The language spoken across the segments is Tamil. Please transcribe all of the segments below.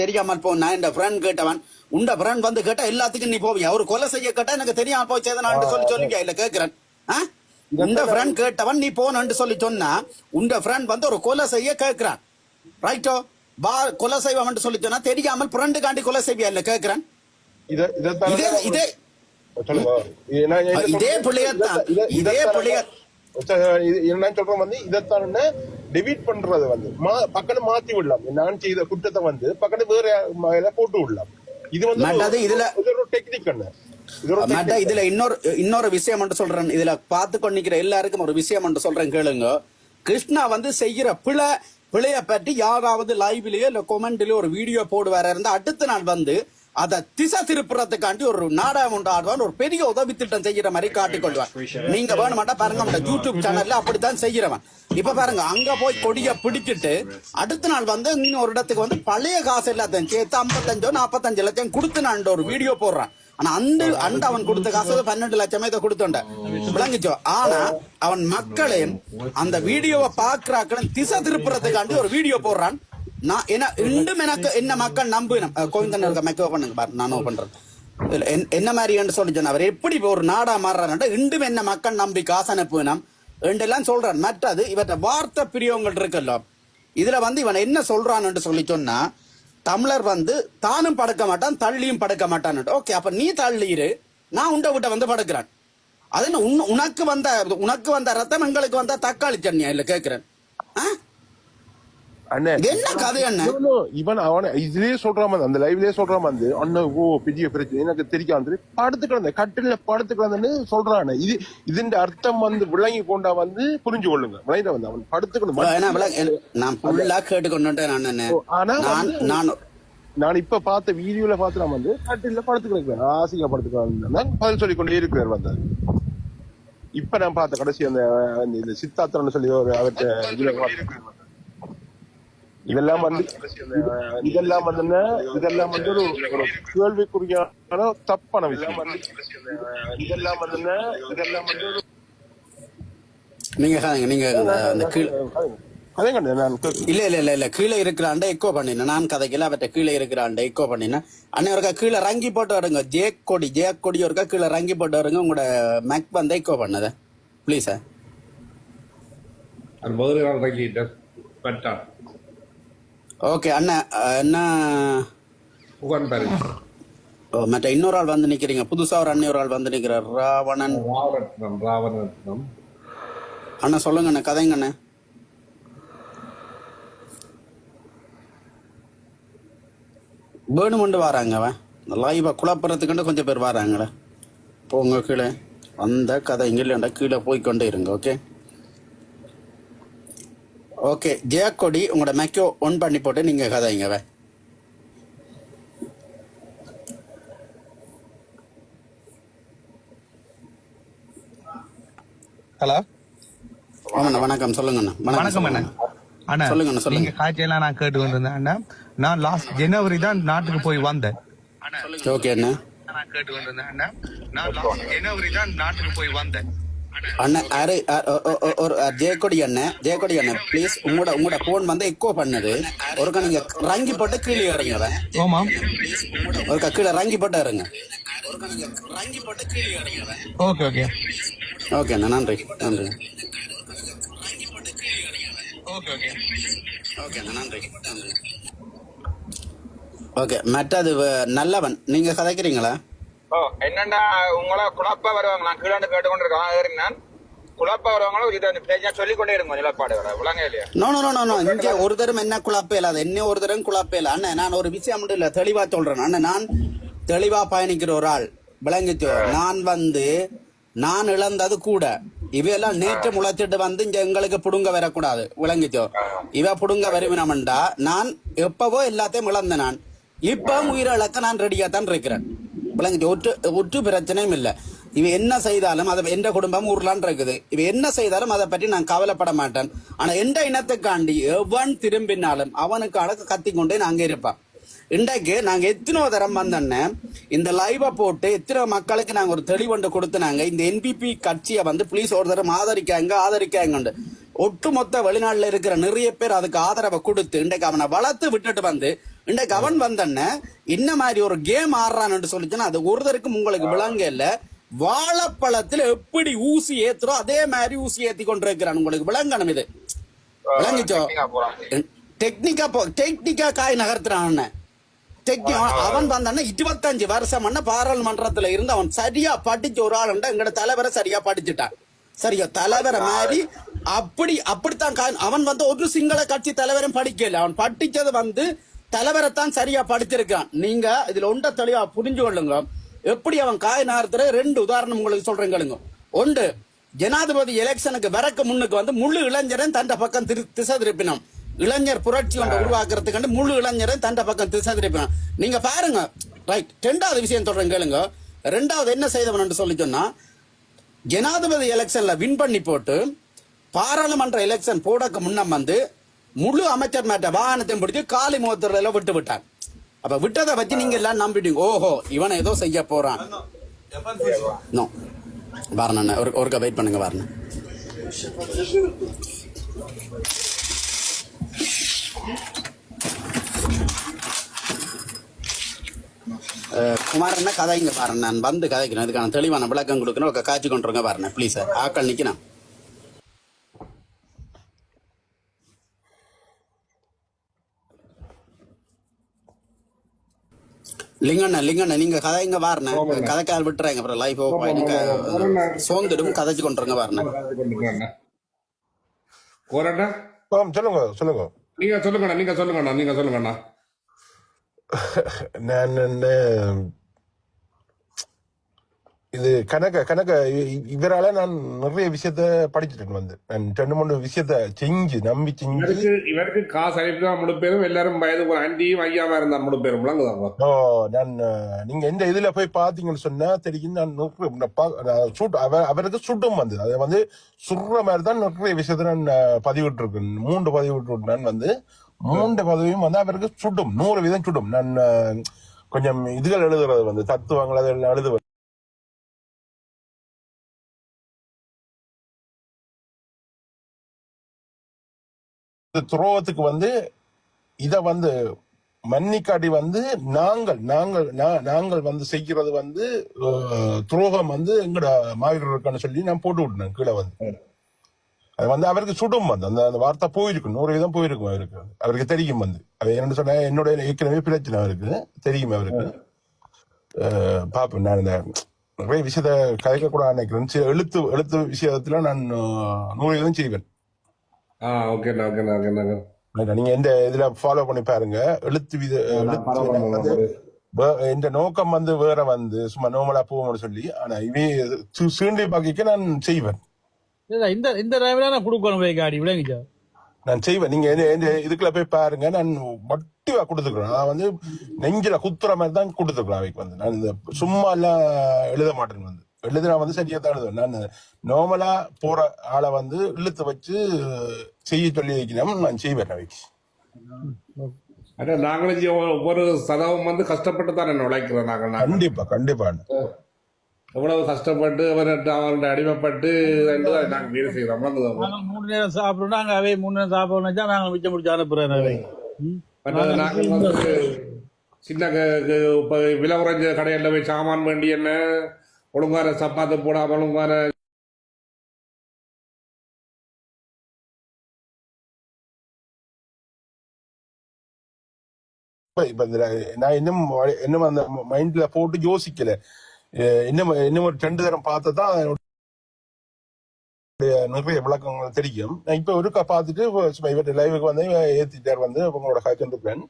தெரியாமல் போ. நான் என் ஃப்ரெண்ட் கேட்டவன், உண்ட ஃப்ரெண்ட் வந்து கேட்டா எல்லாத்துக்கும் நீ போவியா? ஒரு கொலை செய்ய கேட்டா எனக்கு தெரியாம போய் செய்தனான்னு சொல்லுவியா? இல்ல கேட்கிறேன். உண்ட ஃப்ரெண்ட் கேட்டவன் நீ போனன்னு சொல்லி சொன்னா, உண்ட ஃப்ரெண்ட் வந்து ஒரு கொலை செய்ய கேட்கிறான், ரைட்டோ? கொலை செய்வான் சொல்லி சொன்னா தெரியாமல் ஃப்ரெண்டு காண்டி கொலை செய்வியா? இல்ல கேட்கிறேன். இதே பிள்ளையத்தான், இதே பிள்ளைய என்ன சொல்றோம் வந்து இதைத்தான் டெபிட் பண்றது வந்து பக்கத்து மாத்தி விடலாம். நான் செய்த குற்றத்தை வந்து பக்கத்து வேற போட்டு விடலாம். இது வந்து இதுல ஒரு டெக்னிக் இதுல இன்னொரு விஷயம் மட்டும் சொல்றேன். இதுல பார்த்து கொண்டிருக்கிற எல்லாருக்கும் ஒரு விஷயம் மட்டும் சொல்றேன் கேளுங்க. கிருஷ்ணா வந்து செய்யற பிழைய பற்றி யாராவது லைவ்லயோ இல்ல கொமெண்ட்லயோ ஒரு வீடியோ போடுவார இருந்தா அடுத்த நாள் வந்து அதை திசை திருப்புறதுக்காண்டி ஒரு நாடகம் ஒன்று ஆடுவான், ஒரு பெரிய உதவி திட்டம் செய்யற மாதிரி காட்டிக்கொள்வான். நீங்க வேணுமாட்டா பாருங்க, யூடியூப் சேனல்ல அப்படித்தான் செய்யறவன். இப்ப பாருங்க, அங்க போய் கொடிய பிடிச்சிட்டு அடுத்த நாள் வந்து இன்னொரு இடத்துக்கு வந்து பழைய காசு எல்லாத்தையும் சேர்த்து 55-45 லட்சம் கொடுத்து நான் ஒரு வீடியோ போடுறான். ஆனா அந்த அவன் கொடுத்த காசு 12 லட்சமே இதை கொடுத்தோண்ட விளங்கிச்சோ. ஆனா அவன் மக்களையும் அந்த வீடியோவை பாக்குறாக்களும் திசை திருப்புறதுக்காண்டி ஒரு வீடியோ போடுறான். நான் எனக்கு என்ன மக்கள் நம்பினோம். கோவிந்தன் இருக்க மெக்கோ பண்ணுங்க பாரு, நானும் பண்றேன். என்ன மாதிரி சொல்லி சொன்ன அவர் எப்படி ஒரு நாடா மாறுறாரு, இண்டும் என்ன மக்கள் நம்பி காசு அனுப்பினோம் எல்லாம் சொல்றான். மற்றது இவற்ற வார்த்தை பிரியவங்கள் இருக்குல்ல, இதுல வந்து இவன் என்ன சொல்றான்னு சொல்லி சொன்னா, தமிழர் வந்து தானும் படுக்க மாட்டான் தள்ளியும் படுக்க மாட்டான். ஓகே, அப்ப நீ தள்ளிரு, நான் உண்ட விட்ட வந்து படுக்கிறேன். அது உனக்கு வந்த ரத்தம் எங்களுக்கு வந்தா தக்காளி சட்னியா? இல்ல கேட்கிறேன். என்ன கதை? இவன் அவன இதுலயே சொல்றான், அந்த லைவ்லயே சொல்றான் வந்து அண்ணன் ஓ பெரிய பிரச்சனை எனக்கு தெரியாது படுத்து கிடந்த கட்டில படுத்து கிடந்தன்னு சொல்றான். இதுன்ற அர்த்தம் வந்து விளங்கி கொண்டா வந்து புரிஞ்சு கொள்ளுங்க. விளங்கிட்ட வந்து அவன் படுத்துக்கணும். நான் ஃபுல்லா கேட்டுக்கொண்டு நான் இப்ப பார்த்த வீடியோல பார்த்து நான் வந்து கட்டில படுத்து கிடக்கிறேன், ஆசையா படுத்துக்கிறான் பதில் சொல்லி கொண்டே இருக்கிறார் வந்தாரு. இப்ப நான் பார்த்த கடைசி அந்த சித்தாத்திரன்னு சொல்லி ஒரு அவர்கிட்ட இதெல்லாம் வந்து ஒரு கேள்விக்குரியான தப்பான விஷயம். இதெல்லாம் வந்து நீங்க இல்ல கீழே இருக்கிறாண்ட எக்கோ பண்ணின நான் கதைக்கல. அவற்ற கீழே இருக்கிறாண்ட எக்கோ பண்ணின அண்ணன் ஒருக்கா கீழே ரங்கி போட்டு வருங்க. ஜேக் கொடி ஒருக்கா கீழே ரங்கி போட்டு வருங்க. உங்களோட மேக் வந்து எக்கோ பண்ணத பிளீஸ். ஓகே அண்ணா, என்ன மற்ற இன்னொரு ஆள் வந்து நிக்கிறீங்க, புதுசா ஒரு அண்ணன் ஒரு ஆள் வந்து நிக்கிறார், ராவணன். அண்ணா சொல்லுங்க அண்ணா, கதைங்க அண்ணா. வேணுமெண்டு வராங்க, அவன் லைவா குழப்பறதுக்குண்டு கொஞ்சம் பேர் வராங்களே. போங்க கீழே, அந்த கதை இங்க இல்லைண்டா, கீழே போய்கொண்டே இருங்க. ஓகே ஓகே ஜெயக்கொடி, உங்களோட மெக்கோ ஒன் பண்ணி போட்டு நீங்க கதைங்க. ஹலோ, வணக்கம். சொல்லுங்க அண்ணா. வணக்கம் அண்ணா. அண்ணா சொல்லுங்க. காய்ச்சலாம் நான் கேட்டு கொண்டு இருந்தேன் அண்ணா. நான் லாஸ்ட் ஜனவரி தான் நாட்டுக்கு போய் வந்தேன். ஓகே அண்ணா. நான் கேட்டு கொண்டு இருந்தேன் அண்ணா. நான் லாஸ்ட் ஜனவரி தான் நாட்டுக்கு போய் வந்தேன். அண்ணன் ஜெயக்கொடி அண்ணன் பிளீஸ், உங்களோட போன் வந்து எக்கோ பண்ணுது. ஒருக்கா நீங்க ரங்கி போட்டு கீழே இறங்க. ஒருக்கா கீழே ரங்கி போட்டு இறங்க. ஓகே ஓகே ஓகே அண்ணா, நன்றி. ஓகே மற்றது நல்லவன், நீங்க கதைக்கிறீங்களா? என்னண்டா உங்கள குழப்ப வருவாங்க. நான் கீழே கேட்டுக்கொண்டு இருக்கேன். நான் குழப்ப வருவாங்களோ சொல்லிக் கொண்டே இருக்கும் நிலப்பாடு விளங்க இல்லையா? நோ இங்க ஒரு தரம் என்ன குழப்பம் இல்லாத என்ன ஒரு தரம் குழப்பம் இல்ல அண்ணன். நான் ஒரு விஷயம் மட்டும் இல்ல தெளிவா சொல்றேன் அண்ணன். நான் தெளிவா பயணிக்கிற ஒரு ஆள், விளங்கிச்சோ. நான் இழந்தது கூட இவையெல்லாம் நேற்று முளைச்சிட்டு வந்து இங்க எங்களுக்கு புடுங்க வரக்கூடாது, விளங்கிச்சோ. இவ புடுங்க வருவினம்டா நான் எப்பவோ எல்லாத்தையும் இழந்த. நான் இப்ப உயிரிழக்க நான் ரெடியா தான் இருக்கிறேன், விளங்கிச்சு. ஒற்று பிரச்சனையும் இல்லை. இவ என்ன செய்தாலும் அதை எந்த குடும்பம் ஊர்லான் இருக்குது. இவ என்ன செய்தாலும் அதை பற்றி நான் கவலைப்பட மாட்டேன். ஆனா எந்த இனத்துக்காண்டி எவன் திரும்பினாலும் அவனுக்காக கத்திக்கொண்டே நாங்க இருப்பான். இன்றைக்கு நாங்க எத்தனோ தரம் வந்தோன்னு இந்த லைவ போட்டு எத்தனை மக்களுக்கு நாங்க ஒரு தெளிவண்டு கொடுத்துனாங்க. இந்த என்பிபி கட்சியை வந்து பிளீஸ் ஒரு தரம் ஆதரிக்காங்க. ஒட்டுமொத்த வெளிநாட்டுல இருக்கிற நிறைய பேர் அதுக்கு ஆதரவை கொடுத்து இன்றைக்கு அவனை வளர்த்து விட்டுட்டு வந்து இன்றைக்கு அவன் வந்தன்ன இந்த மாதிரி ஒரு கேம் ஆடுறான்னு சொல்லிச்சுன்னா அது ஒருத்தருக்கும் உங்களுக்கு விளங்க இல்ல. வாழைப்பழத்துல எப்படி ஊசி ஏத்துறோம் அதே மாதிரி ஊசி ஏத்தி கொண்டிருக்கிறான். உங்களுக்கு விளங்கணும் இது. விளங்கிச்சோ? டெக்னிக்கா காய் நகர்த்துறான். அவன் வந்தான 25 வருஷம் பாராளுமன்றத்துல இருந்து அவன் சரியா படிச்ச ஒரு ஆள் எங்கட தலைவரை சரியா படிச்சுட்டான். சரியா தலைவரை மாதிரி அப்படித்தான் அவன் வந்து ஒரு சிங்கள கட்சி தலைவரும் படிக்கல. அவன் படிச்சது தலைவரைத்தான் சரியா படிச்சிருக்கான். நீங்க இதுல ஒன்றை தெளிவா புரிஞ்சு கொள்ளுங்க. எப்படி அவன் காய் நகர்த்துற 2 உதாரணம் உங்களுக்கு சொல்றேன் கேளுங்க. ஒன்று, ஜனாதிபதி எலெக்ஷனுக்கு வரக்கு முன்னுக்கு முழு இளைஞரன் தண்ட பக்கம் திசை திருப்பினோம். இளைஞர் புரட்சி ஒன்றை உருவாக்குறதுக்கு முழு இளைஞரை தண்ட பக்கம் திசை திருப்பினான். நீங்க பாருங்க. ரைட். 2வது விஷயம் சொல்றேன் கேளுங்க. 2வது என்ன செய்தவன் சொல்லி சொன்னா, ஜனாதிபதி எலெக்ஷன்ல வின் பண்ணி போட்டு பாராளுமன்ற எலெக்ஷன் போடக்கு முன்னம் முழு அமைச்சர் மேட்ட வாகனத்தையும் பிடிச்சி காலி முகத்துல விட்டு விட்டான். அப்ப விட்டதை வச்சு நீங்க எல்லாம் நம்பிட்டீங்க. ஓஹோ இவனை ஏதோ செய்ய போறான். வாரண ஒருக்கா வெயிட் பண்ணுங்க. வாரண குமாரண்ணா கதைங்க பாருங்க. நான் வந்து கதைக்கிறேன். இதுக்கான தெளிவான விளக்கம் கொடுக்கணும். காட்சி கொண்டுருங்க பாருங்க ப்ளீஸ். ஆக்கள் நிக்கணும். லிங்கண்ணா நீங்க கதைங்க பாருங்க. கதைக்கால் விட்டுறாங்க அப்புறம் லைஃப் சோர்ந்துடும். கதைச்சு கொண்டுருங்க பாருங்க. சொல்லுங்க. நீங்க சொல்லுங்கண்ணா. நான் இது கணக்க இவரால நான் நிறைய விஷயத்த படிச்சுட்டு நான் 2-3 விஷயத்த நம்பி செஞ்சு இவருக்கு காசு அனுப்பி முழு பேரும் எல்லாரும் வயது அண்டியும் ஐயாவா இருந்தா முழு பேரும். ஓ நான் நீங்க எந்த இதுல போய் பாத்தீங்கன்னு சொன்னா தெரியும். நான் அவருக்கு சுட்டும் அதை சுடுற மாதிரி தான் நிறைய விஷயத்த நான் பதிவிட்டு இருக்கேன். 3 பதிவிட்டு நான் 3 பதவியும் அவருக்கு சுடும். 100% சுடும். நான் கொஞ்சம் இதுகள் எழுதுறது தத்துவங்கள் அதெல்லாம் எழுதுவது. துரோகத்துக்கு இத மன்னிக்காட்டி நாங்கள் செய்கிறது துரோகம் எங்கட மாவீரருக்கான சொல்லி நான் போட்டு விட்டேன் கீழே அது அவருக்கு சுடும் அந்த வார்த்தை போயிருக்கும். 100% போயிருக்கும். அவருக்கு தெரியும் அது என்ன சொன்ன என்னோட ஏற்கனவே பிரச்சனை அவருக்கு தெரியும். அவருக்கு பாப்பேன். நான் இந்த நிறைய விஷயத்த கதைக்க கூட நினைக்கிறேன். எழுத்து விஷயத்துல நான் 100% செய்வேன். நீங்க எந்த இதுல ஃபாலோ பண்ணி பாருங்க. எந்த நோக்கம் வேற சும்மா நோமலா போவோம்னு சொல்லி. ஆனா இவே சீண்டி பாக்கிக்க நான் செய்வேன். இந்த நான் கொடுக்கணும். நான் செய்வேன். நீங்க இதுக்குள்ள போய் பாருங்க. நான் வட்டிவா கொடுத்துக்கிறேன். நான் நெஞ்சில குத்துற மாதிரி தான் கொடுத்துக்கிறேன். அவைக்கு நான் இந்த சும்மா எல்லாம் எழுத மாட்டேன். எழுதுனா சரியா தான் எழுதுவேன். நான் நார்மலா போற ஆளை இழுத்து வச்சு செய்ய சொல்லி வைக்கணும். நான் செய்வேன் அவைக்கு. நாங்களும் ஒவ்வொரு சதவம் கஷ்டப்பட்டு தான் உழைக்கிறோம். நாங்கள் கண்டிப்பா எவ்வளவு கஷ்டப்பட்டு அவர்கிட்ட அடிமைப்பட்டு நாங்க வேலை செய்யறோம். 3 நேரம் சாப்பிடணும். நாங்க அவை 3 நேரம் சாப்பிடணும். நாங்க மிச்சம் முடிச்சு அனுப்புறோம். நாங்கள் சின்ன விலை குறைஞ்ச கடையில போய் சாமான் வேண்டி என்ன ஒழுங்கான சப்பாத்து போடாம ஒழுங்கான நான் இன்னும் அந்த மைண்ட்ல போட்டு யோசிக்கல. இன்னும் ஒரு 2 தரம் பார்த்ததான் நிறைய விளக்கங்கள் தெரியும். நான் இப்ப ஒருக்கா பார்த்துட்டு இவற்றை லைவுக்கு ஏத்திட்டார் உங்களோட காய்ச்சல் பிளான்.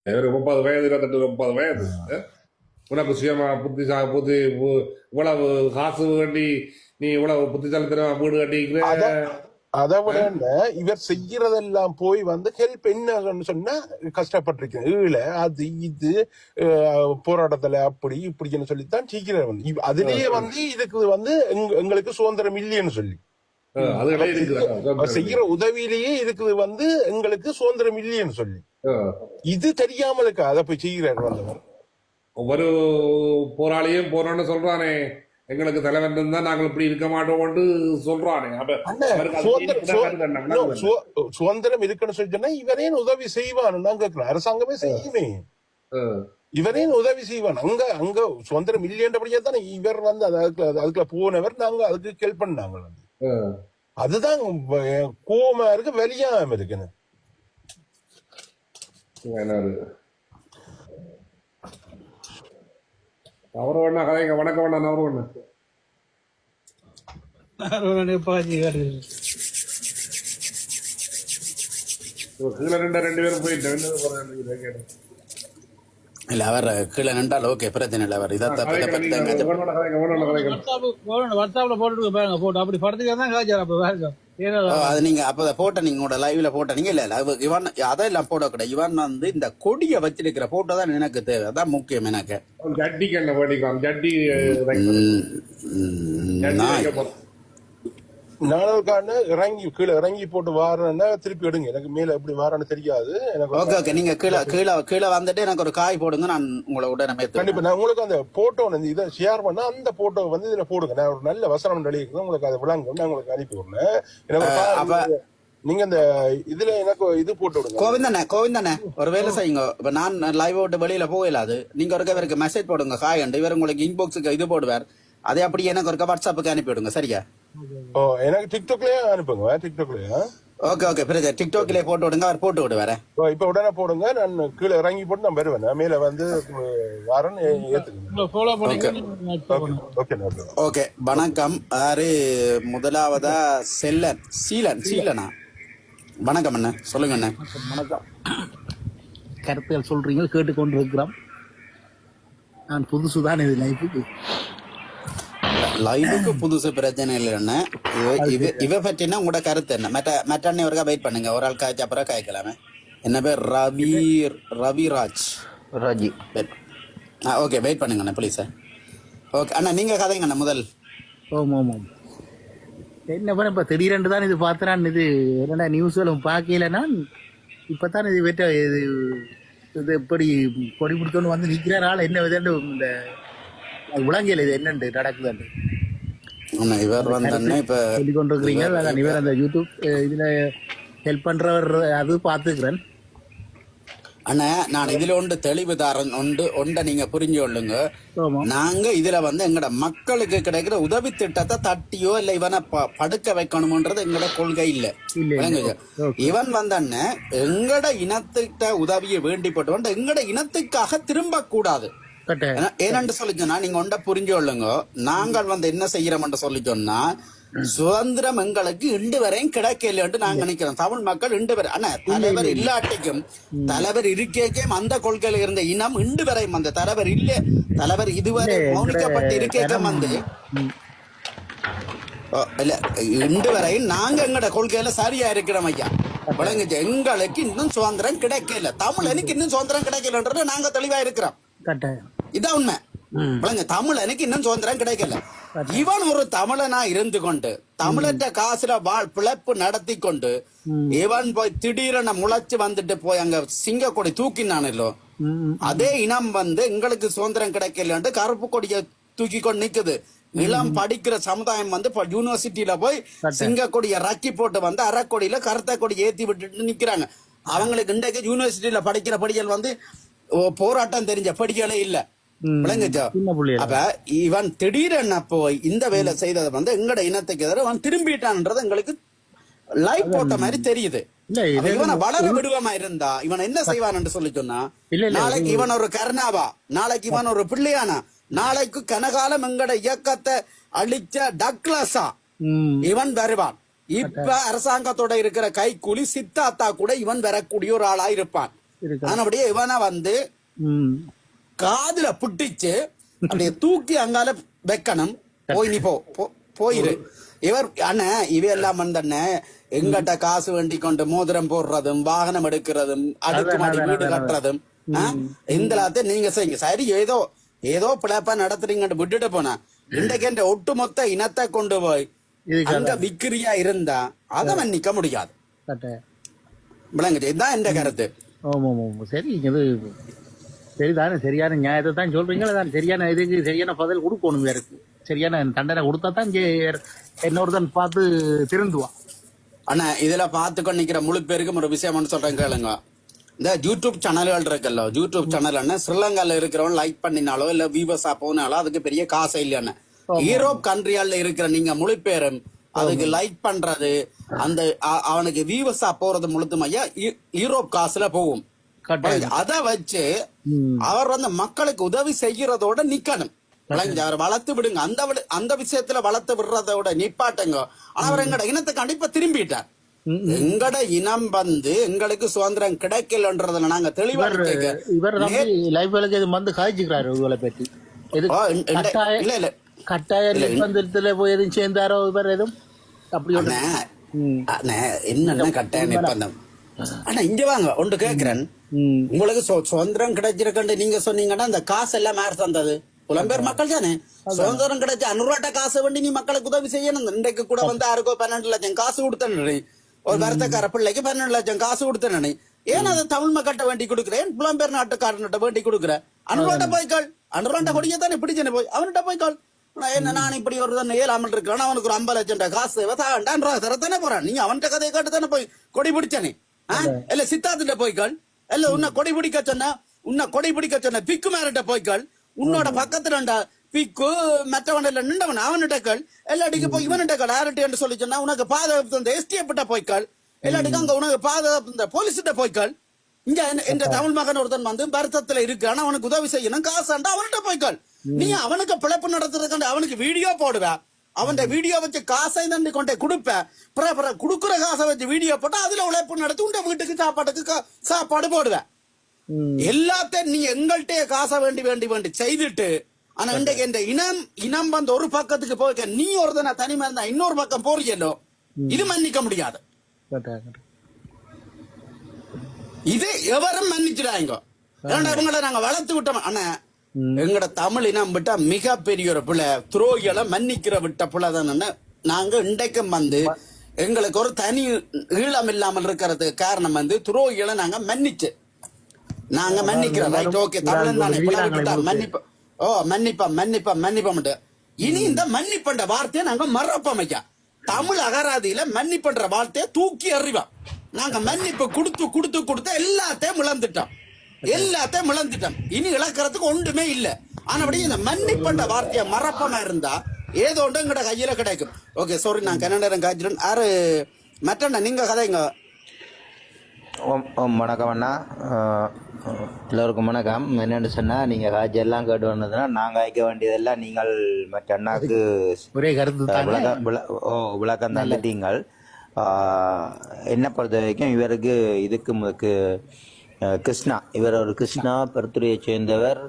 ஒரு 30 வயது 28 30 வயது உனக்கு சுயமா புத்தி இவ்வளவு காசு வேண்டி நீ இவ்வளவு புத்திசாலித்தனமா வீடு கட்டிக்கிற. அதை விட என்ன, இவர் செய்யறதெல்லாம் போய் வந்து ஹெல்ப் என்ன சொன்னா கஷ்டப்பட்டிருக்கேன் ஈழ அது இது போராட்டத்துல அப்படி இப்படின்னு சொல்லித்தான் செய்கிறார் வந்து. அதுலயே வந்து இதுக்கு வந்து எங்களுக்கு சுதந்திரம் இல்லைன்னு சொல்லி செய்யற உதவியிலேயே இருக்குது வந்து எங்களுக்கு சுதந்திரம் இல்லைன்னு சொல்லி இது தெரியாம இருக்கா அதை போய் செய்கிறார் வந்தவர். ஒவ்வொரு போராளியும் போறோம்னு சொல்றானே, எங்களுக்கு தலைவன் இருந்தா நாங்கள் இப்படி இருக்க மாட்டோம்னு சொல்றானே. சுதந்திரம் இருக்குன்னு சொல்லிட்டோம்னா இவரே உதவி செய்வான்னு நான் கேட்கிறேன். அரசாங்கமே செய்யுமே, இவரே உதவி செய்வான். அங்க சுதந்திரம் இல்லையன்றபடியா தானே இவர் வந்து அதுக்குள்ள போனவர். நாங்க அதுக்கு ஹெல்ப் பண்ணாங்க வந்து. அதுதான் கோவமா இருக்கு, வெளியாம இருக்குன்னு. அவரை வேணா கதைங்க. வணக்கம் வேணா அவரு வேணா கீழே ரெண்டு பேரும் போயிட்டு இல்ல அவர் கீழே நின்றால் ஓகே, பிரச்சனை இல்லை. அவர் வாட்ஸ்அப்ல போட்டு பாருங்க, போட்டோ அப்படி படத்துக்கு தான் காய்ச்சார். அப்ப பாருங்க அது நீங்க அப்ப போட்ட நீங்க லைவ்ல போட்ட நீங்க இல்ல இவன் அதெல்லாம் போட கூட. இவன் வந்து இந்த கொடிய வச்சிருக்கிற போட்டோ தான் எனக்கு தேவை, அதான் முக்கியம் எனக்கு. நானுக்கான இறங்கி கீழே இறங்கி போட்டு வாரன்னா திருப்பி எடுங்க. எனக்கு மேல எப்படி வாரான்னு தெரியாது எனக்கு. ஓகே ஓகே, நீங்க கீழே வந்துட்டு எனக்கு ஒரு காய் போடுங்க, நான் உங்களை உடனே கண்டிப்பா. நான் உங்களுக்கு அந்த போட்டோ இதை ஷேர் பண்ணா அந்த போட்டோ வந்து இதுல போடுங்க. நான் ஒரு நல்ல வசனம் எழுதிக்கிறேன், உங்களுக்கு அதை விளங்கும். நான் உங்களுக்கு அனுப்பி விடுறேன். எனக்கு நீங்க இந்த இதுல எனக்கு இது போட்டு விடுங்க. கோவிந்தண்ணே ஒரு வேலை செய்யுங்க. இப்ப நான் லைவ் விட்டு வெளியில போகலாது. நீங்க ஒரு இவருக்கு மெசேஜ் போடுங்க, காய் அண்டு இவர் உங்களுக்கு இன்பாக்ஸுக்கு இது போடுவார். அதே அப்படி எனக்கு ஒரு வாட்ஸ்அப்புக்கு அனுப்பி விடுங்க, சரியா? எனக்கு டிக்டாக்லயே அனுப்புங்க. டிக்டாக்லயா? ஓகே ஓகே, பிரச்சனை. டிக்டாக்லயே போட்டு விடுங்க, அவர் போட்டு விடுவாரு. இப்ப உடனே போடுங்க. நான் கீழே இறங்கி போட்டு நான் வருவேன். மேல வந்து வாரன் ஏத்துக்குங்க. ஓகே, வணக்கம். யாரு முதலாவதா? சீலனா? வணக்கம் அண்ணா, சொல்லுங்க அண்ணா. வணக்கம். கருத்துகள் சொல்றீங்க, கேட்டுக்கொண்டு இருக்கிறோம். நான் புதுசுதான் இது லைவுக்கு புதுசு, பிரச்சனை இல்லைன்னு. இவ பற்றினா உங்களோட கருத்து என்ன? மற்ற அண்ணன் ஒருக்கா வெயிட் பண்ணுங்க, ஒரு ஆள் காய்ச்சி அப்புறம் காய்க்கலாமே. என்ன பேர்? ரவிராஜ் ராஜி. ஓகே, வெயிட் பண்ணுங்க அண்ணா ப்ளீஸ். ஓகே அண்ணா, நீங்க கதைங்க அண்ணா முதல். ஆமாம். என்ன பண்ண இப்ப திடீரென்று தான் இது பார்த்தேன். இது என்னடா நியூஸ்களும் பார்க்கல. நான் இப்பதான் இது வெட்ட இது எப்படி கொடி பிடித்தோன்னு வந்து நிற்கிறார் ஆள். என்ன விதண்டு இந்த விளங்கல இது என்னண்டு நடக்குதுன்னு. இவர் வந்து இப்ப சொல்லி கொண்டிருக்கிறீங்க. இவர் அந்த யூடியூப் இதுல ஹெல்ப் பண்றவர் அது பாத்துக்கிறேன். அண்ணா நான் இதுல ஒன்று தெளிவு தாரன் ஒன்றை நீங்க புரிஞ்சு கொள்ளுங்க. நாங்க இதுல வந்து எங்கட மக்களுக்கு கிடைக்கிற உதவி திட்டத்தை தட்டியோ இல்ல இவனை படுக்க வைக்கணும்ன்றது எங்கட கொள்கை இல்ல. இவன் வந்த எங்கட இனத்திட்ட உதவியை வேண்டிப்பட்டு எங்கட இனத்துக்காக திரும்ப கூடாது. ஏனென்று சொல்லி சொன்னா நீங்க ஒன்றை புரிஞ்சு கொள்ளுங்க. நாங்கள் வந்து என்ன செய்யறோம் சொல்லி சொன்னா, சுதந்திரம் எங்களுக்கு இன்று வரையும் கிடைக்கல என்று நாங்க நினைக்கிறோம். தமிழ் மக்கள் இன்று வரை தலைவர் இல்லாட்டிக்கும் தலைவர் இருக்கேக்கும் அந்த கொள்கையில இருந்த இனம் இன்று வரையும் அந்த தலைவர் இதுவரை மௌனிக்கப்பட்டு இருக்கேக்கும் வந்து இல்ல இன்று வரையும் நாங்க எங்கட கொள்கையில சரியா இருக்கிறோம் ஐயா. விளங்குச்சு, எங்களுக்கு இன்னும் சுதந்திரம் கிடைக்கல, தமிழனுக்கு இன்னும் சுதந்திரம் கிடைக்கலன்றது நாங்க தெளிவா இருக்கிறோம். இதான் உண்மை. விளங்க, தமிழனுக்கு இன்னும் சுதந்திரம் கிடைக்கல. இவன் ஒரு தமிழனா இருந்து கொண்டு தமிழற்ற காசுல பிழைப்பு நடத்தி கொண்டு இவன் போய் திடீரென முளைச்சு வந்துட்டு போய் அங்க சிங்கக்கொடி தூக்கினானோ, அதே இனம் வந்து எங்களுக்கு சுதந்திரம் கிடைக்கலன்ட்டு கருப்பு கொடியை தூக்கி கொண்டு நிக்குது. இளம் படிக்கிற சமுதாயம் வந்து யூனிவர்சிட்டியில போய் சிங்கக்கொடியை ரக்கி போட்டு வந்து அரைக்கொடியில கருத்த கொடி ஏத்தி விட்டுட்டு நிக்கிறாங்க. அவங்களுக்கு இன்றைக்கு யூனிவர்சிட்டியில படிக்கிற படிகள் வந்து போராட்டம் தெரிஞ்ச படிகளே இல்ல. விளங்குச்சா? அப்ப இவன் திடீரென போய் இந்த வேலை செய்ததை வந்து எங்கட இனத்துக்கு எதிராக அவன் திரும்பிட்டான்ன்றது எங்களுக்கு லைவ் போட்ட மாதிரி தெரியுது. இவனை வளர விடுவமா இருந்தா இவன் என்ன செய்வான் என்று சொல்லி சொன்னா, நாளைக்கு இவன் ஒரு கர்ணாவா, நாளைக்கு இவன் ஒரு பிள்ளையானா, நாளைக்கு கனகாலம் எங்கட இயக்கத்தை அழிச்ச டக்ளஸா இவன் வருவான். இப்ப அரசாங்கத்தோட இருக்கிற கைக்கூலி சித்தாத்தா கூட இவன் வரக்கூடிய ஒரு ஆளா இருப்பான். ஆனபடியே இவனை வந்து காதுல புட்டிச்சு அப்படியே தூக்கி அங்கால வைக்கணும். போய் நீ போயிரு. இவர் அண்ணா இவையெல்லாம் வந்தண்ண எங்கிட்ட காசு வேண்டி கொண்டு மோதிரம் போடுறதும் வாகனம் எடுக்கிறதும் அடுக்குமாடி வீடு கட்டுறதும் இந்த நீங்க செய்யுங்க. சரி ஏதோ பிழைப்பா நடத்துறீங்கன்னு விட்டுட்டு போனா இன்றைக்கு என்ற ஒட்டுமொத்த இனத்தை கொண்டு போய் அங்க விக்கிரியா இருந்தா அதை மன்னிக்க முடியாது. விளங்குச்சு. இதுதான் என்ற கருத்து. சரி இது சரிதானே, சரியான நியாயத்தை தான் சொல்றீங்களா? தான் சரியான இதுக்கு சரியான பதில் கொடுக்கணும். இருக்கு சரியான தண்டனை கொடுத்தா தான் இன்னொருத்தன் பார்த்து திருந்துவான். ஆனா இதுல பார்த்து நிக்கிற முழு பேருக்கும் ஒரு விஷயம் சொல்றேன் கேளுங்க. இந்த யூடியூப் சேனல்கள் இருக்குல்ல, யூடியூப் சேனல் ஸ்ரீலங்கால இருக்கிறவன் லைக் பண்ணினாலோ இல்ல வியூவர்ஸா போனாலோ அதுக்கு பெரிய காசு இல்லைன்னு. யூரோப் கண்ட்ரியால இருக்கிற நீங்க முழு பேரும் அதுக்கு லைக் பண்றது அந்த அவனுக்கு வியூவர்ஸா போறது முழுதுமையா யூரோப் காசுல போகும். அத வச்சு அவர் வந்து மக்களுக்கு உதவி செய்யறதோட நிக்கணும். அவர் வளர்த்து விடுங்க, அந்த விஷயத்துல வளர்த்து விடுறதோட நிப்பாட்டுங்க. ஆனா அவர் எங்கட இனத்தை கண்டிப்பா திரும்பிட்டார். எங்கட இனம் வந்து எங்களுக்கு சுதந்திரம் கிடைக்கலன்றதுல நாங்க தெளிவா கட்டாய நிர்பந்தத்துல போய் எதுவும் சேர்ந்தாரோ இவர் எதுவும் அப்படி என்ன கட்டாய நிர்பந்தம். ஆனா இங்க வாங்க ஒன்று கேக்குறேன். உங்களுக்கு சுதந்திரம் கிடைச்சிருக்கண்டு நீங்க சொன்னீங்கன்னா அந்த காசு எல்லாம் யார் தந்தது? புலம்பெயர் மக்கள் தானே. சுதந்திரம் கிடைச்ச 500 ரூபாட்ட காசு வேண்டி நீ மக்களுக்கு உதவி செய்யணும். இன்றைக்கு கூட வந்து யாருக்கோ 12 லட்சம் காசு கொடுத்தனே, ஒரு வருத்தக்கார பிள்ளைக்கு 12 லட்சம் காசு கொடுத்தனே. ஏன் அதை தமிழ் மக்கள்கிட்ட வேண்டி கொடுக்குறேன், புலம்பெயர் நாட்டுக்காரன்கிட்ட வேண்டி கொடுக்குறேன். 500 ரூபாட்ட போய்க்காள், 500 ரூபாட்ட கொடியே தானே பிடிச்சனே போய் அவன்கிட்ட போய்க்காள். என்ன நான் இப்படி ஒரு தான் ஏழாமல் இருக்கிறேன், அவனுக்கு ஒரு 50 லட்சம் காசு தரத்தானே போறான். நீங்க அவன்கிட்ட கதையை காட்டு தானே போய் கொடி பிடிச்சனே. இல்ல சித்தார்த்திட்ட போய்க்காள், இல்ல உன்னை கொடி பிடிக்க சொன்ன பிக்கு மேரிட்ட போய்க்காள். உன்னோட பக்கத்துல பிக்கு மற்றவன் நின்றவன் அவனிட்டக்கள் எல்லாடிக்கு போய் இவனிட்டக்கள் யார்ட்டு என்று சொல்லி சொன்னா உனக்கு பாதுகாப்பு தந்த எஸ்டிஎஃப்ட்ட போய்க்காள். எல்லாடிக்கும் அங்க உனக்கு பாதுகாப்பு தந்த போலீஸ்கிட்ட போய்க்காள். இங்க என்ற தமிழ் மகன் ஒருத்தன் வந்து வருத்தத்துல இருக்கு, ஆனா அவனுக்கு உதவி செய்யணும் காசாண்டா அவன்கிட்ட போய்க்காள். நீ அவனுக்கு பிழைப்பு நடத்துறதுக்கு அவனுக்கு வீடியோ போடுவ, அவன் வீடியோ வச்சு காசை தண்டி கொண்டே கொடுப்ப, குடுக்குற காசை வச்சு வீடியோ போட்டா அதுல உழைப்பு நடத்தி உண்ட வீட்டுக்கு சாப்பாடு போடுவேன். எல்லாத்தையும் நீ எங்கள்கிட்ட காசை வேண்டி செய்துட்டு, ஆனா இன்றைக்கு இந்த இனம் வந்து ஒரு பக்கத்துக்கு போய்க்க நீ ஒருத்தனை தனிமா இருந்தா இன்னொரு பக்கம் போறீங்களோ, இது மன்னிக்க முடியாது. இது எவரும் மன்னிச்சிடாங்க. இவங்களை நாங்க வளர்த்து விட்டோம். ஆனா எங்கட தமிழ் இனம் விட்டா மிகப்பெரிய ஒரு பிள்ளை துரோகிகளை மன்னிக்கிற விட்ட பிள்ளை தானே. நாங்க இன்றைக்கும் வந்து எங்களுக்கு ஒரு தனி ஈழம் இல்லாமல் இருக்கிறதுக்கு காரணம் வந்து துரோகிகளை நாங்க மன்னிக்கிறோம். ரைட், ஓகே, தமிழன் தானே மன்னிப்பா. இனி இந்த மன்னிப்பண்ட வார்த்தையை நாங்க மறப்பமைக்க தமிழ் அகராதியில மன்னிப்பண்ற வார்த்தையை தூக்கி அறிவா. நாங்க மன்னிப்பு கொடுத்து எல்லாத்தையும் இழந்துட்டோம். இனி இழக்கிறதுக்கு ஒன்றுமே இல்ல. ஆனபடி இந்த மன்னிப்பண்ட வார்த்தையை மறப்பமா இருந்தா ஏதோ ஒன்று எங்கட கையில கிடைக்கும். ஓகே, சாரி, நான் கண்ண நேரம் காய்ச்சிட்டேன். யாரு மற்ற நீங்க கதைங்க. வணக்கம் அண்ணா, எல்லோருக்கும் வணக்கம். என்னென்னு சொன்னால் நீங்கள் காய்ச்சி எல்லாம் கேட்டு வந்ததுன்னா நாங்கள் காய்க்க வேண்டியதெல்லாம் நீங்கள் மற்ற அண்ணாக்கு ஒரே கருத்து விளக்கம் தந்துட்டீங்கள். என்ன பொறுத்த வரைக்கும் இவருக்கு இதுக்கு கிருஷ்ணா, இவர் ஒரு கிருஷ்ணா பெருத்துறையை சேர்ந்தவர்,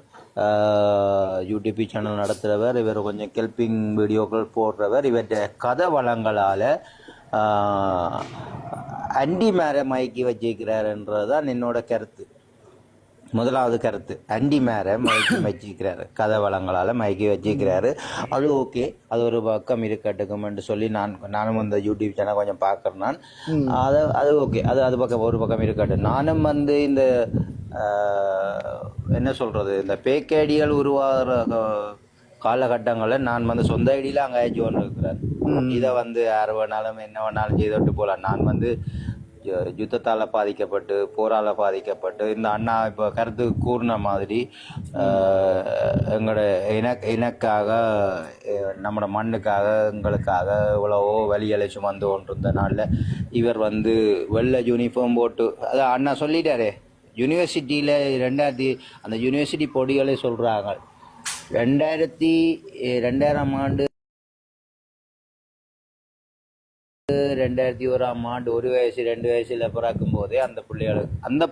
யூடியூப் சேனல் நடத்துகிறவர், இவர் கொஞ்சம் ஹெல்பிங் வீடியோக்கள் போடுறவர். இவற்றை கதை வளங்களால் அண்டி மேரை மயக்கி வச்சிருக்கிறாருன்றது தான் என்னோட கருத்து. முதலாவது கருத்து, அண்டி மேரை மயக்கி வச்சிருக்கிறாரு, கதை வளங்களால் மயக்கி வச்சிருக்கிறாரு. அது ஓகே, அது ஒரு பக்கம் இருக்கட்டுக்குமென்று சொல்லி நானும் இந்த யூடியூப் சேனல் கொஞ்சம் பார்க்குறேன். நான் அது ஓகே, அது பக்கம் ஒரு பக்கம் இருக்கட்டும். நானும் வந்து இந்த என்ன சொல்கிறது, இந்த பேக்கேடிகள் உருவாகிற காலகட்டங்களில் நான் வந்து சொந்த ஐடியில் அங்கே ஜோன் இருக்கிறார். இதை வந்து யார் வேணாலும் என்ன வேணாலும் செய்துட்டு போகலாம். நான் வந்து யுத்தத்தால் பாதிக்கப்பட்டு போரால் பாதிக்கப்பட்டு இந்த அண்ணா இப்போ கருத்து கூறின மாதிரி எங்களோட இனக்காக நம்மளோட மண்ணுக்காக எங்களுக்காக இவ்வளவோ வழிகளை சுமந்து கொண்டிருந்த நாளில் இவர் வந்து வெள்ளை யூனிஃபார்ம் போட்டு, அதான் அண்ணா சொல்லிட்டாரே, யூனிவர்சிட்டியில் அந்த யூனிவர்சிட்டி பொடிகளே சொல்கிறாங்க 2000ஆம் ஆண்டு 2001ஆம் ஆண்டு 1 வயசு 2 வயசுல பிறக்கும் போதே அந்த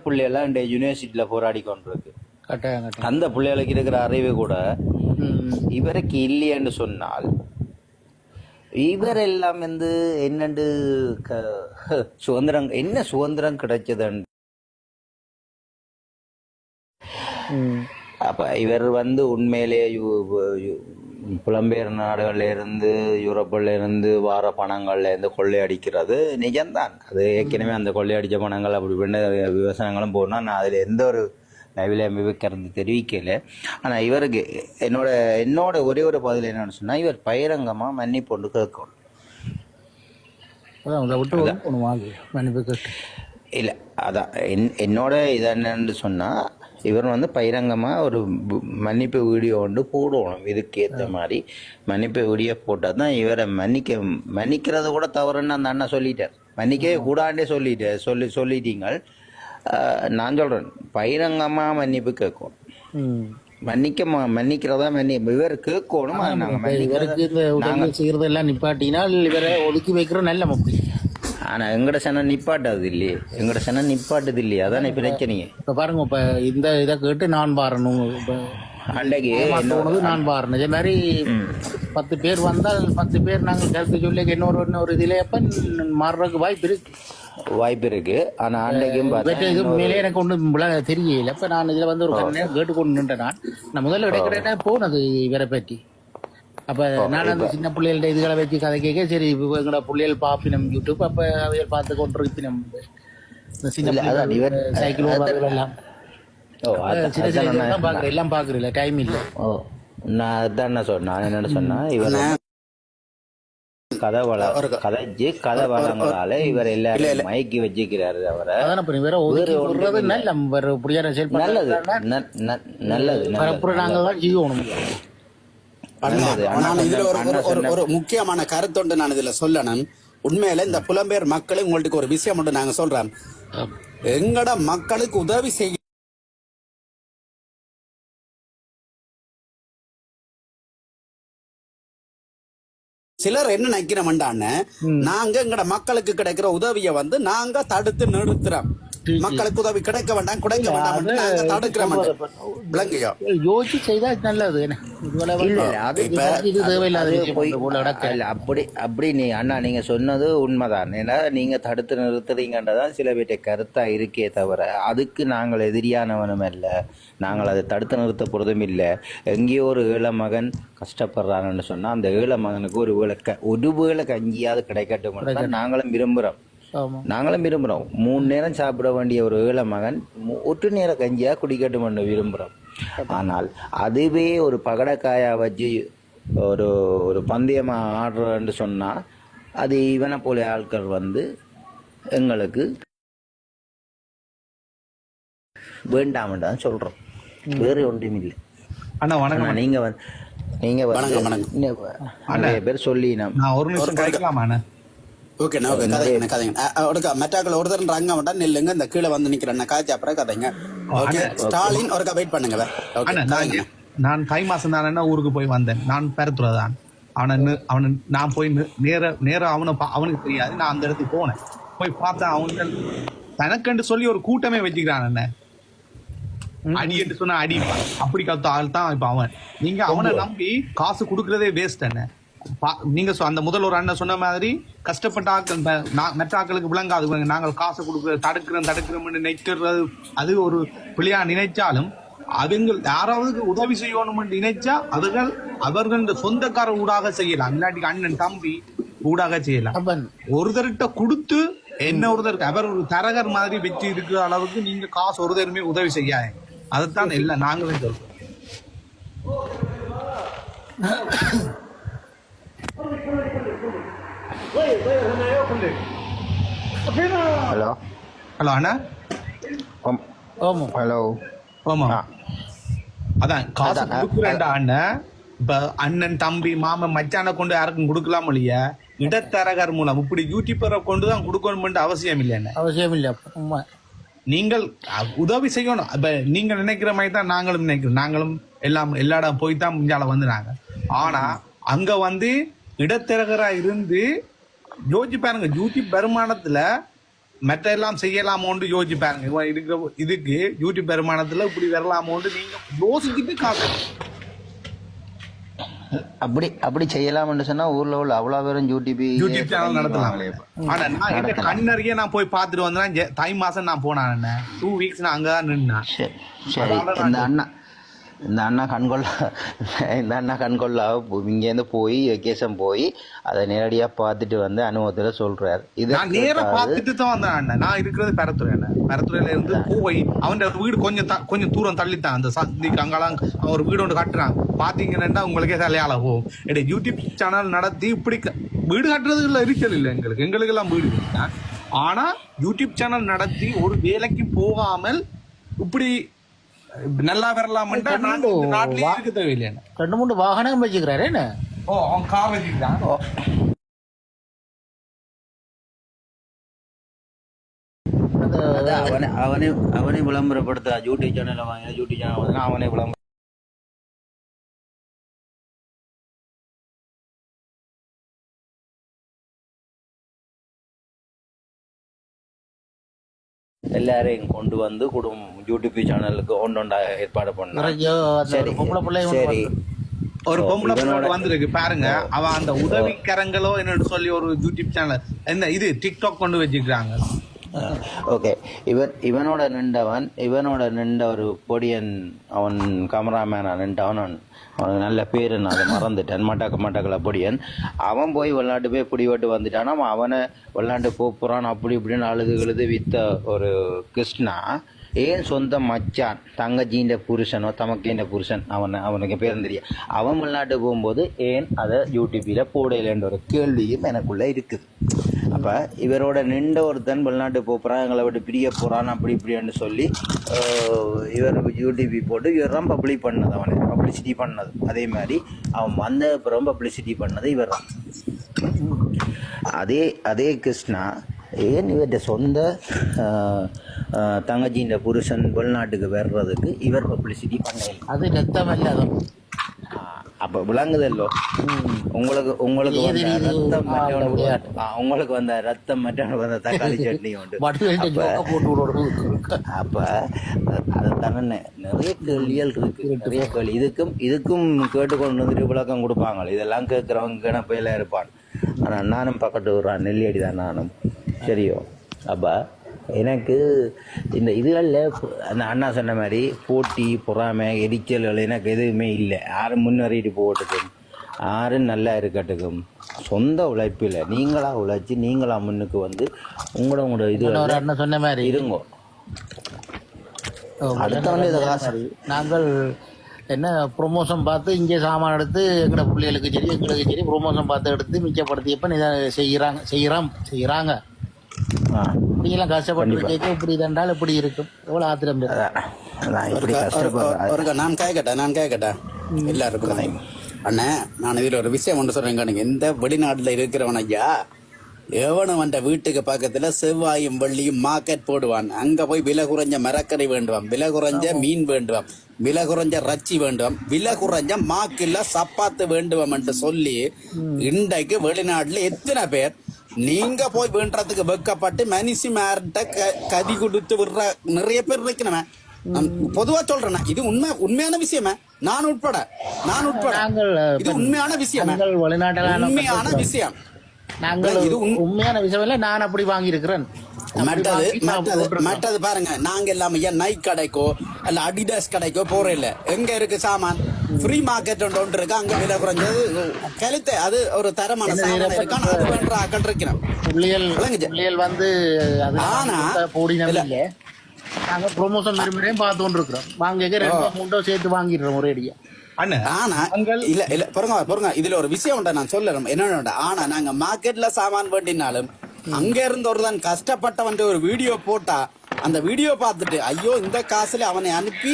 பிள்ளைகள்லாம் இந்த யூனிவர்சிட்டியில போராடி கொண்டிருக்கு. கட்டாயம் கட்டாயம். அந்த பிள்ளைகளுக்கு இருக்கிற அறிவு கூட இவருக்கு இல்லையென்று சொன்னால் இவர் எல்லாம் வந்து என்னண்டு சுதந்திரம் என்ன சுதந்திரம் கிடைச்சதுன்னு அப்ப இவர் வந்து உண்மையிலேயே புலம்பெயர் நாடுகள்ல இருந்து யூரோப்பில் இருந்து வார பணங்கள்ல இருந்து கொள்ளையடிக்கிறது நிஜம்தான். அது ஏற்கனவே அந்த கொள்ளையடிச்ச பணங்கள் அப்படி பண்ண விவசாயங்களும் போனால் நான் அதில் எந்த ஒரு நவில கருத்து தெரிவிக்கல. ஆனா இவருக்கு என்னோட ஒரே ஒரு பதில் என்னன்னு சொன்னா, இவர் பகிரங்கமா மன்னிப்பு ஒன்று கேட்கணும். இல்ல அதான் என்னோட இது என்னன்னு சொன்னா, இவர் வந்து பகிரங்கமா ஒரு மன்னிப்பு வீடியோ ஒன்று போடணும். இதுக்கு ஏற்ற மாதிரி மன்னிப்பு வீடியோ போட்டால் தான் இவரை மன்னிக்கிறது கூட தவறுன்னு அந்த அண்ணா சொல்லிட்டார். மன்னிக்கவே கூடாண்டே சொல்லிட்டீங்க. நான் சொல்றேன், பகிரங்கமா மன்னிப்பு கேட்கணும். மன்னிக்கிறதா இவர் கேட்கணும். செய்யறது எல்லாம் நிப்பாட்டினால் இவரை ஒதுக்கி வைக்கிற நல்ல முப்பி. ஆனா எங்கட சனம் நிப்பாட்டது இல்லையே, நிப்பாட்டது இல்லையே, அதானே பிரச்சனையே. இப்ப பாருங்க, இப்ப இந்த இதை கேட்டு நான் பாரணும், அன்றைக்கு நான் பாரணும். இதே மாதிரி 10 பேர் வந்தால் 10 பேர் நாங்கள் கருத்து சொல்லி இன்னொரு இதுல எப்ப மாறுறதுக்கு வாய்ப்பு இருக்கு. ஆனா அன்றைக்கும் மேலே எனக்கு ஒன்றும் தெரியல. இப்ப நான் இதுல வந்து ஒரு கேட்டுக்கொண்டு நின்றேன். நான் முதல்ல கிடைக்கிறேன்னா போனது இவரை பற்றி. அப்ப நான் அந்த சின்ன பிள்ளைகள இதுகளை வச்சு கதை கேட்க, சரி எங்களோட பிள்ளைகள் பாப்பினம் யூடியூப், அப்ப அவைகள் பார்த்து கொண்டிருப்பினம் சைக்கிள் எல்லாம் எல்லாம் பாக்குறீங்களா, டைம் இல்ல. நான் அதான் சொன்னேன். நான் என்ன சொன்னா, இவர் கதை வளங்களால இவர் எல்லாரும் மயக்கி வச்சுக்கிறாரு அவரை. நல்லது நாங்கள் ஜீவணும். இதுல ஒரு முக்கியமான கருத்தொண்டு நான் இதுல சொல்லணும். உண்மையில இந்த புலம்பெயர் மக்களும் உங்களுக்கு ஒரு விஷயம் ஒன்று நாங்க சொல்றோம். எங்கட மக்களுக்கு உதவி செய்ய சிலர் என்ன நினைக்கிறோம்டான்னு, நாங்க எங்கட மக்களுக்கு கிடைக்கிற உதவியை வந்து நாங்க தடுத்து நிறுத்துறோம். மக்களுக்கு உதவி கிடைக்க வேண்டாம், குடைக்க வேண்டாம், நாங்க தடுக்கிறோம். யோசிச்சு செய்தா நல்லது. அப்படி அண்ணா நீங்க சொன்னது உண்மைதான். ஏன்னா நீங்க தடுத்து நிறுத்துறீங்கன்றதான் சில பேர்ட்ட கருத்தா இருக்கே தவிர, அதுக்கு நாங்கள் எதிரியானவனும் இல்லை, நாங்கள் அதை தடுத்து நிறுத்த போறதும் இல்லை. எங்கேயோ ஒரு ஏழை மகன் கஷ்டப்படுறாங்கன்னு சொன்னா அந்த ஏழை மகனுக்கு ஒரு வேளை கஞ்சியாவது கிடைக்கட்டும் நாங்களும் விரும்புறோம். 3 நேரம் சாப்பிட வேண்டிய ஒரு ஏழை மகன் 1 நேரம் கஞ்சியா குடிக்கட்டும் விரும்புறோம். ஆனால் அதுவே ஒரு பகடக்காயா வச்சு ஒரு பந்தயமா ஆடுறன்னு சொன்னா, அது இவனை போல ஆட்கள் வந்து எங்களுக்கு வேண்டாம்தான் சொல்றோம், வேற ஒன்றும் இல்லை. அண்ணா வணக்கம். நீங்க நிறைய பேர் சொல்லி நான் ஒரு நிமிஷம் கிடைக்கலாமா அண்ணா? ஓகே மெட்டாக்கள் ஒருத்தர் ரங்க மாட்டா நில்லுங்க, இந்த கீழே வந்து நிக்கிறேன் காய்ச்சி அப்புறம் கதைங்க. ஓகே ஸ்டாலின் ஒருக்கா வெயிட் பண்ணுங்க. நான் தை மாசம் தானே ஊருக்கு போய் வந்தேன். நான் பெருத்துறதான் அவனை நான் போய் நேர அவனுக்கு தெரியாது. நான் அந்த இடத்துக்கு போனேன். போய் பார்த்தேன், அவனுக்கு தனக்கண்டு சொல்லி ஒரு கூட்டமே வச்சுக்கிறான். என்ன அடி என்று சொன்னா அடிப்பான். அப்படி கத்த ஆள் தான் இப்ப அவன். நீங்க அவனை நம்பி காசு கொடுக்கறதே வேஸ்ட். என்ன நீங்க அந்த முதல் ஒரு அண்ணன் சொன்ன மாதிரி கஷ்டப்பட்ட ஆட்கள் மற்ற ஆட்களுக்கு விளங்காது. நாங்கள் காசு கொடுக்குற தடுக்கிறோம் நினைக்கிறது அது ஒரு பிள்ளையா நினைச்சாலும், அவங்க யாராவது உதவி செய்யணும் நினைச்சா அவர்கள் சொந்தக்கார ஊடாக செய்யலாம், இல்லாட்டி அண்ணன் தம்பி ஊடாக செய்யலாம். ஒருத்தர்கிட்ட கொடுத்து என்ன ஒருத்தருக்கு அவர் ஒரு தரகர் மாதிரி வச்சு இருக்கிற அளவுக்கு நீங்க காசு ஒருத்தருமே உதவி செய்யாங்க. அதுதான் இல்லை நாங்களும் சொல்றோம். ஹலோ அண்ணா. ஹலோ ஆமா, அதான் காசு கொடுக்குறேன்டா அண்ணன். இப்ப அண்ணன் தம்பி மாமன் மச்சான கொண்டு யாருக்கும் கொடுக்கலாம் இல்லையா, இடத்தரகர் மூலம் இப்படி யூடியூபரை கொண்டுதான் கொடுக்கணும் அவசியம் இல்லை. அவசியம் இல்லை. நீங்கள் உதவி செய்யணும். இப்ப நீங்க நினைக்கிற மாதிரி தான் நாங்களும் நினைக்கிறோம். நாங்களும் எல்லா இடம் போய் தான் முஞ்சால வந்துனாங்க. ஆனா அங்க வந்து இடத்தரகரா இருந்து யோசிச்சு பாருங்க, யூடியூப் வருமானத்துல மற்ற எல்லாம் செய்யலாமோன்னு யோசிச்சு பாருங்க. இவன் இதுக்கு யூடியூப் வருமானத்துல இப்படி வரலாமோன்னு நீங்க யோசிச்சுட்டு காசு. அப்படி செய்யலாம்னு சொன்னா ஊர்ல உள்ள அவ்வளவு பேரும் யூடியூப் சேனல் நடத்தலாம். ஆனா நான் என்ன கண்ணறிய நான் போய் பார்த்துட்டு வந்தேன். தை மாசம் நான் போனேன் 2 வீக்ஸ் நான் அங்கதான் நின்னேன். சரி, இந்த அண்ணா கண்கொள்ளா இங்கேருந்து போய் வெக்கேஷன் போய் அதை நேரடியா பார்த்துட்டு வந்து அனுபவத்துல சொல்றாரு. நான் நேரா பார்த்துட்டு தான் வந்தேன் அண்ணன். நான் இருக்கிறது பெரத்துறையில இருந்து போய் அவன் வீடு கொஞ்சம் தூரம் தள்ளித்தான். அந்த சந்திக்கு அங்கெல்லாம் அவன் ஒரு வீடு ஒன்று கட்டுறான். பாத்தீங்கன்னா உங்களுக்கே தலையால போகும். யூடியூப் சேனல் நடத்தி இப்படி வீடு கட்டுறதுல இருக்கல் இல்லை எங்களுக்கு எல்லாம் வீடு இருக்கு. ஆனா யூடியூப் சேனல் நடத்தி ஒரு வேலைக்கு போகாமல் இப்படி நல்லா வரலாம். நாட்டிலே இருக்க தேவையில்லை. 2-3 வாகனம் வச்சுக்கிறாரு. ஓ, அவன் கார் வச்சுக்கிறான். அவனே விளம்பரப்படுத்த யூடியூப் சேனல் வாங்கினா யூடியூப் சேனல் வாங்கினா அவனே விளம்பரம் எல்லாரையும் கொண்டு வந்து யூடியூப் சேனலுக்கு ஒன்றா ஏற்பாடு பண்ண. ஒரு பொம்பளை பிள்ளை வந்திருக்கு பாருங்க. அவன் அந்த உதவிக்கரங்களோ என்னன்னு சொல்லி ஒரு யூடியூப் சேனல் என்ன இது டிக்டாக் கொண்டு வச்சுக்கிறாங்க. ஓகே, இவனோட நின்ற ஒரு பொடியன், அவன் கேமராமேனா நின்றவன். அவனுக்கு நல்ல பேரு, நான் அதை மறந்துட்டேன். மட்டக்கல பொடியன். அவன் போய் விளையாட்டு போய் பிடிபட்டு வந்துட்டான். அவனை விளையாண்டு போறான் அப்படி இப்படின்னு அழுது வித்த ஒரு கிருஷ்ணா ஏன் சொந்த மச்சான் தங்கஜீண்ட புருஷனோ தமக்கேண்ட புருஷன் அவனுக்கு பேரும் தெரியும். அவன் விளையாட்டு போகும்போது ஏன் அதை யூடியூப்ல போடலைன்ற ஒரு கேள்வியும் எனக்குள்ள இருக்குது. அப்ப இவரோட நின்ற ஒருத்தன் வெளிநாட்டு போறான், எங்களை விட்டு பிரிய போறான் அப்படி இப்படின்னு சொல்லி இவர் யூடியூப் போட்டு இவர் தான் பப்ளிசிட்டி பண்ணது. அதே மாதிரி அவன் வந்த அப்புறம் பப்ளிசிட்டி பண்ணது இவர் தான். அதே கிருஷ்ணா ஏன் இவர்கிட்ட சொந்த தங்கச்சின்ற புருஷன் வெளிநாட்டுக்கு வர்றதுக்கு இவர் பப்ளிசிட்டி பண்ணல. அது ரத்தம் இல்லாத அப்ப விளங்குதல்லோ உங்களுக்கு வந்த ரத்தம் மற்ற தக்காளி சட்னி உண்டு. அப்ப அதுதானே நிறைய கேள்விகள் இருக்கு, நிறைய கேள்வி. இதுக்கும் கேட்டுக்கொண்டு வந்துட்டு விளக்கம் கொடுப்பாங்க. இதெல்லாம் கேட்கறவங்க கிணப்பையில இருப்பான். ஆனா நானும் பக்கத்து விடுறான், நெல்லியடி தான் நானும். சரியோ? அப்ப எனக்கு இந்த இதுகளில் அந்த அண்ணா சொன்ன மாதிரி போட்டி பொறாமை எரிச்சல்கள் எனக்கு எதுவுமே இல்லை. யாரும் முன்னேறிட்டு போகட்டுக்கும், யாரும் நல்லா இருக்கட்டுக்கும், சொந்த உழைப்பில் நீங்களா உழைச்சி நீங்களா முன்னுக்கு வந்து உங்களோட இது அண்ணா சொன்ன மாதிரி இருங்கோ. அடுத்தவங்க இதை காசு நாங்கள் என்ன ப்ரொமோஷன் பார்த்து இங்கே சாமான் எடுத்து எங்களோட பிள்ளைகளுக்கு சரி எங்களுக்கு சரி ப்ரொமோஷன் பார்த்து எடுத்து மிச்சப்படுத்தியப்ப இதை செய்கிறாங்க. இப்படியெல்லாம் கஷ்டப்பட்டு கேட்க இப்படி இதென்றால் இப்படி இருக்கும். எவ்வளவு ஆத்திரம். நான் கேட்கட்டேன் எல்லாருக்கும் அண்ணே, நான் இதுல ஒரு விஷயம் ஒன்று சொல்றேன். எந்த வெளிநாட்டுல இருக்கிறவன் ஐயா எவனும் அந்த வீட்டுக்கு பக்கத்துல செவ்வாயும் வெள்ளியும் மார்க்கெட் போடுவான். அங்க போய் விலை குறைஞ்ச மரக்கறி வேண்டுவான், விலை குறைஞ்ச மீன் வேண்டுவான், விலை குறைஞ்ச ரச்சி வேண்டுவான், விலை குறைஞ்ச மாக்கில்ல சப்பாத்து வேண்டுவோம் என்று சொல்லி இன்றைக்கு வெளிநாட்டுல எத்தனை பேர் நீங்க போய் வேண்டதுக்கு வெக்கப்பட்டு மனுஷி மேர்ட்ட கதி கொடுத்து விடுற நிறைய பேர் இருக்கணுமே. பொதுவா சொல்றேன், இது உண்மையான விஷயமே. நான் உட்பட இது உண்மையான விஷயம், உண்மையான விஷயம். இது உண்மையான விஷயம் இல்ல, நான் அப்படி வாங்கி இருக்கிறேன். மற்றது பாருங்க, நாங்க எல்லாம் நைக் கடைக்கோ அல்ல அடிடாஸ் கடைக்கோ போற இல்ல. எங்க இருக்கு சாமான்? ஃப்ரீ மார்க்கெட் ஒன்று இருக்கு, அங்க விலை குறைஞ்சது கழுத்தை அது ஒரு தரமான சாமான் இருக்கான். அது வேண்ட ஆக்கள் இருக்கிறோம். பிள்ளைகள் வந்து நாங்க ப்ரொமோஷன் விரும்புறேன் பார்த்து கொண்டு இருக்கிறோம். வாங்க 2-3 சேர்த்து வாங்கிடுறோம் ஒரே அடியா. ஆனா இல்ல பொறுங்க இதுல ஒரு விஷயம் உண்டா, நான் சொல்லுறேன் என்ன. ஆனா நாங்க மார்க்கெட்ல சாமான் வேண்டினாலும் அங்க இருந்து ஒருதான் கஷ்டப்பட்டவன் ஒரு வீடியோ போட்டா அந்த வீடியோ பார்த்துட்டு ஐயோ இந்த காசுல அவனை அனுப்பி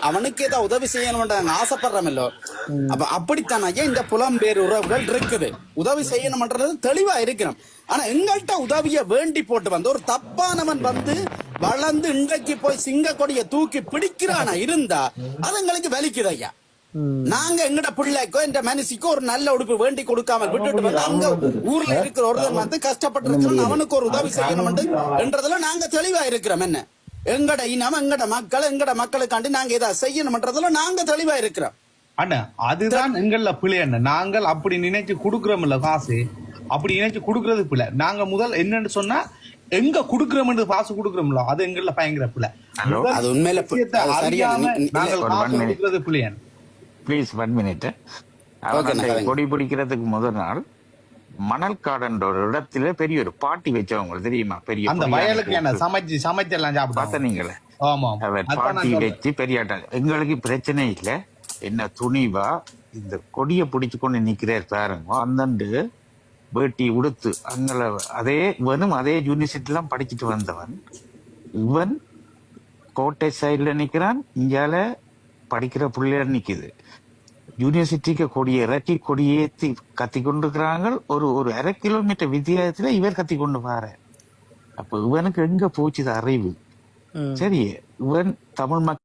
அவனுக்கு ஏதாவது உதவி செய்யணும் நாங்க ஆசைப்படுறோமல்லோ. அப்ப அப்படித்தான் ஐயா இந்த புலம்பெயர் உறவுகள் இருக்குது. உதவி செய்யணும்ன்றது தெளிவா இருக்கிறோம். ஆனா எங்கள்கிட்ட உதவிய வேண்டி போட்டு வந்து ஒரு தப்பானவன் வந்து வளர்ந்து இன்றைக்கு போய் சிங்க கொடிய தூக்கி பிடிக்கிறானா இருந்தா அது எங்களுக்கு வலிக்குது ஐயா. நாங்க எங்கட பிள்ளைக்கோ இந்த மனுஷிக்கோ ஒரு நல்ல உடுப்பு வேண்டி கொடுக்காமல் விட்டுட்டு வந்து அங்க ஊர்ல இருக்கிற ஒருத்தன் வந்து கஷ்டப்பட்டு இருக்கிறான், அவனுக்கு ஒரு உதவி செய்யணும் என்றதுல நாங்க தெளிவா இருக்கிறோம். என்ன எங்கட இனம், எங்கட மக்கள், எங்கட மக்களுக்காண்டி நாங்க ஏதாவது செய்யணும்ன்றதுல நாங்க தெளிவா இருக்கிறோம். அண்ணா அதுதான் எங்கள பிள்ளை அண்ணா. நாங்கள் அப்படி நினைச்சு கொடுக்கறோம் இல்ல காசு, அப்படி நினைச்சு கொடுக்கறது பிள்ளை. நாங்க முதல் என்னன்னு சொன்னா எங்க குடுக்கிறோம் காசு குடுக்கிறோம்ல அது எங்கள பயங்கர பிள்ளை. அது உண்மையில ப்ளீஸ் 1 மினிட். கொடி பிடிக்கிறதுக்கு முதல் நாள் மணல்காடுன்ற ஒரு இடத்துல பெரிய ஒரு பாட்டி வச்சவங்க தெரியுமா? பெரிய அந்த வயலுக்கு என்ன சமைச்சு சமைச்சு எல்லாம் சாப்பிட்டா நீங்களே ஆமா பாட்டி வச்சு பெரிய எங்களுக்கு பிரச்சனை இல்ல. என்ன துணிவா இந்த கொடியை பிடிச்சு கொண்டு நிக்கிறார் பாருங்க. அந்தண்டு வேட்டி உடுத்து அங்கே அதே இவனும் அதே யூனிவர்சிட்டி எல்லாம் படிச்சுட்டு வந்தவன். இவன் கோட்டை சைட்ல நிக்கிறான், இங்கால படிக்கிற பிள்ளைய நிக்குது. யூனிவர்சிட்டிக்கு கொடியை இறக்கி கொடியேற்றி கத்தி கொண்டிருக்கிறாங்க. ஒரு 1/2 கிலோமீட்டர் வித்தியாசத்துல இவர் கத்தி கொண்டு வார. அப்ப இவனுக்கு எங்க போச்சுது அறிவு? சரி, இவன் தமிழ் மக்கள்